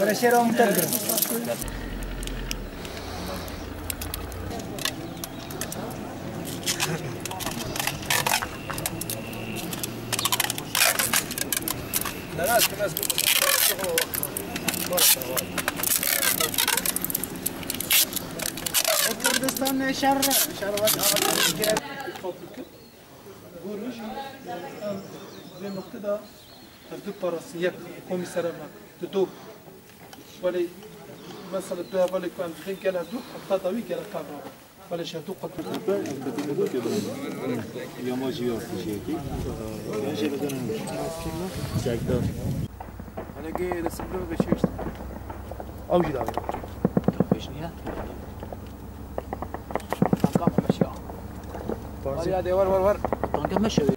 ولا شيء راهم تلقى لا كناس كردستان شهر وقت گروهی به نقطه دا دو پاراس یک کمیسر ما دو ولی مثلا دو اولی کن خیلی کلا دو حتی دوی کلا کابرا ولی شدو قطع یا ما جیار کشیدی یا چه بدونم سگدار حالا که دست بلو بچیش آوجی داره فيش نية طنقة مشي ولی ور طنقة مشي